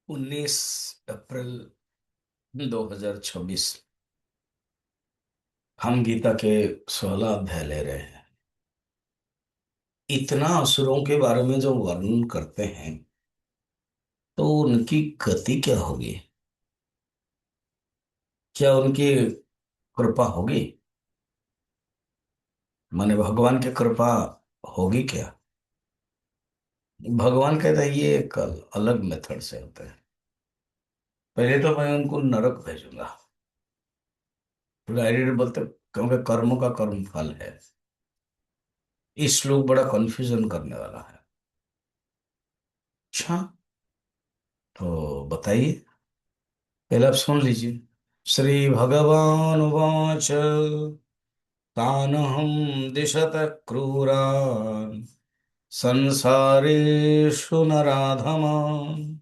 19 अप्रैल 2026। हम गीता के 16 अध्याय ले रहे हैं। इतना असुरों के बारे में जो वर्णन करते हैं, तो उनकी गति क्या होगी? क्या उनकी कृपा होगी? माने भगवान की कृपा होगी क्या? भगवान कहता है ये एक अलग मेथड से होता है। पहले तो मैं उनको नरक भेजूंगा। डायरेक्ट बोलते, क्योंकि कर्मों का कर्म फल है। इस श्लोक बड़ा कंफ्यूजन करने वाला है। अच्छा, तो बताइए। पहले आप सुन लीजिए। श्री भगवान वाच तानहं दिशत क्रूरान् संसारेषु नराधमान्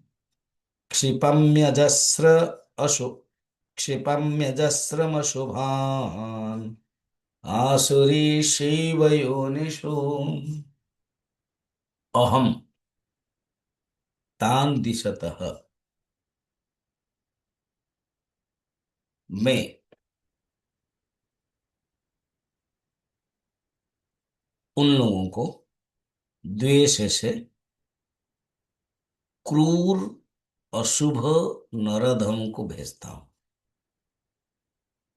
क्षिपम्यजस्र अशु क्षिपम्यजस्रमशुभान् आसुरीषेव योनिषु अहं तान् दिशतः, मैं उन लोगों को द्वेष से क्रूर अशुभ नरधम को भेजता हूं।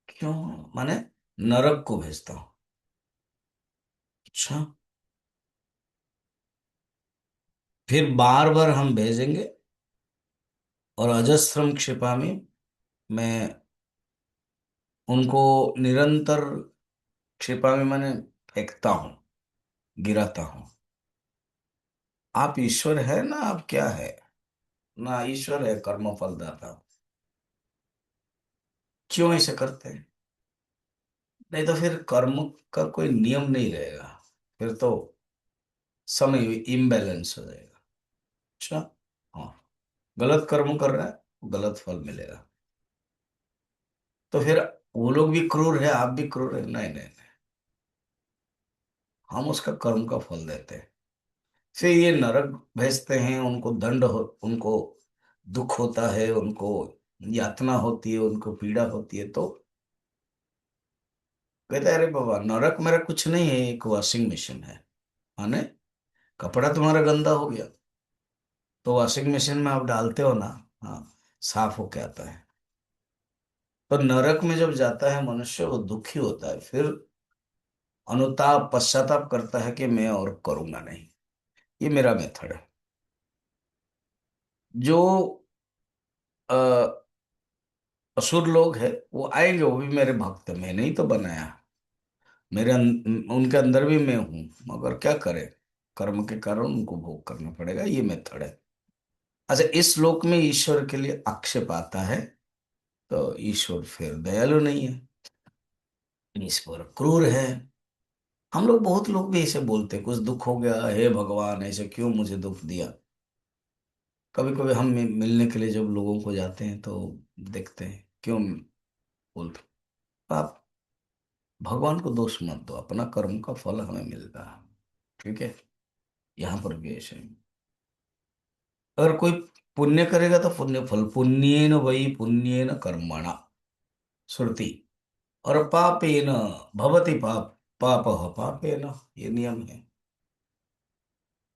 क्यों? माने नरक को भेजता हूं। अच्छा, फिर बार बार हम भेजेंगे और अजस्रम क्षिपा में मैं उनको निरंतर क्षिपा में मैंने फेंकता हूं, गिराता हूं। आप ईश्वर है ना? आप क्या है? ना ईश्वर है कर्म फलदाता। क्यों ऐसे करते हैं? नहीं तो फिर कर्म का कोई नियम नहीं रहेगा। फिर तो समय इम्बैलेंस हो जाएगा। अच्छा, हाँ, गलत कर्म कर रहा है, गलत फल मिलेगा। तो फिर वो लोग भी क्रूर है, आप भी क्रूर है? नहीं नहीं नहीं, हम उसका कर्म का फल देते हैं। फिर ये नरक भेजते हैं, उनको दंड हो, उनको दुख होता है, उनको यातना होती है, उनको पीड़ा होती है। तो कहते हैं अरे बाबा, नरक मेरा कुछ नहीं है, एक वॉशिंग मशीन है। माने कपड़ा तुम्हारा गंदा हो गया तो वॉशिंग मशीन में आप डालते हो ना, हाँ, साफ होके आता है। तो नरक में जब जाता है मनुष्य, वो दुखी होता है, फिर अनुताप पश्चाताप करता है कि मैं और करूंगा नहीं। ये मेरा मेथड है। जो अ, असुर लोग हैं वो आएंगे, वो भी मेरे भक्त हैं, मैंने ही तो बनाया। उनके अंदर भी मैं हूं। मगर क्या करें, कर्म के कारण उनको भोग करना पड़ेगा। ये मेथड है। अच्छा, इस श्लोक में ईश्वर के लिए आक्षेप आता है। तो ईश्वर फिर दयालु नहीं है, ईश्वर क्रूर है। हम लोग, बहुत लोग भी ऐसे बोलते हैं, कुछ दुख हो गया, हे भगवान ऐसे क्यों मुझे दुख दिया। कभी कभी हम मिलने के लिए जब लोगों को जाते हैं तो देखते हैं क्यों बोलते। आप भगवान को दोष मत दो, अपना कर्म का फल हमें मिलता है। ठीक है, यहाँ पर भी ऐसे ही। अगर कोई पुण्य करेगा तो पुण्य फल, पुण्येन वही पुण्येन कर्मणा, श्रुति। और पापेन भवति पाप पापेन, ये नियम है।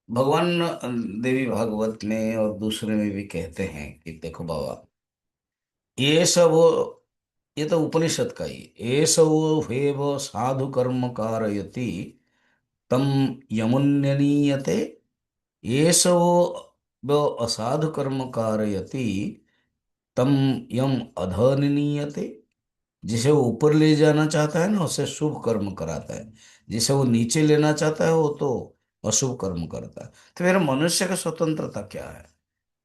भगवान देवी भागवत में और दूसरे में भी कहते हैं कि देखो बाबा, ये सब, ये तो उपनिषद का ही, ये सब हेव साधु कर्म कारयति तम यमुन्यनीयते, येषवो असाधु कर्म कारयति तम यम अधनिनीयते। जिसे वो ऊपर ले जाना चाहता है ना, उसे शुभ कर्म कराता है। जिसे वो नीचे लेना चाहता है, वो तो अशुभ कर्म करता है। तो फिर मनुष्य की स्वतंत्रता क्या है?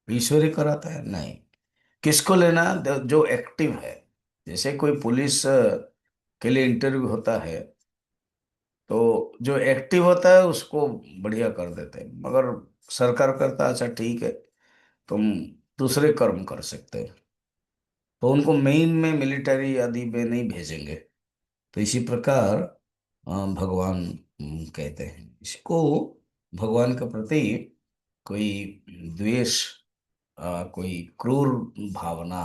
ईश्वर ही कराता है? नहीं। किसको लेना? जो एक्टिव है। जैसे कोई पुलिस के लिए इंटरव्यू होता है, तो जो एक्टिव होता है उसको बढ़िया कर देते हैं। मगर सरकार करता है, अच्छा ठीक है, तुम दूसरे कर्म कर सकते हो, तो उनको मेन में मिलिट्री आदि में नहीं भेजेंगे। तो इसी प्रकार भगवान कहते हैं इसको, भगवान के प्रति कोई द्वेष कोई क्रूर भावना,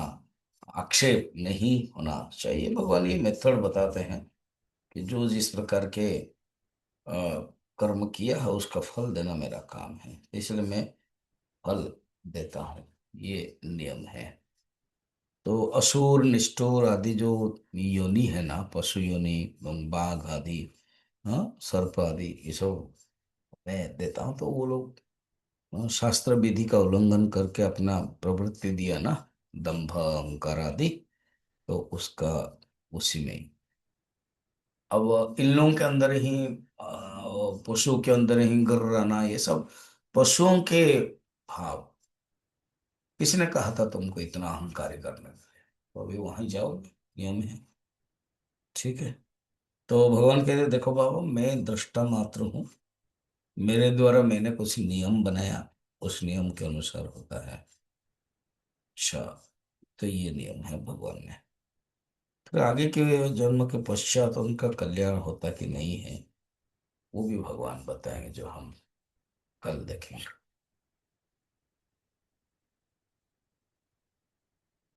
आक्षेप नहीं होना चाहिए। भगवान ये मेथड बताते हैं कि जो जिस प्रकार के अ, कर्म किया है उसका फल देना मेरा काम है, इसलिए मैं फल देता हूँ, ये नियम है। तो असुर निष्ठुर आदि जो योनि है ना, पशु योनि, बाघ आदि, हाँ, सर्प आदि, ये सब मैं देता हूँ। तो वो लोग शास्त्र विधि का उल्लंघन करके अपना प्रवृत्ति दिया ना, दंभ अहंकार आदि, तो उसका उसी में ही। अब इन लोगों के अंदर ही पशु के अंदर ही गर्राना, ये सब पशुओं के भाव। किसने कहा था तुमको इतना अहंकार करने के लिए? तो अभी वहां जाओ, नियम है। ठीक है। तो भगवान कहते देखो बाबा, मैं दृष्टा मात्र हूँ, मेरे द्वारा मैंने कुछ नियम बनाया, उस नियम के अनुसार होता है। अच्छा, तो ये नियम है भगवान ने। फिर आगे के जन्म के पश्चात उनका कल्याण होता कि नहीं है, वो भी भगवान बताएंगे, जो हम कल देखेंगे।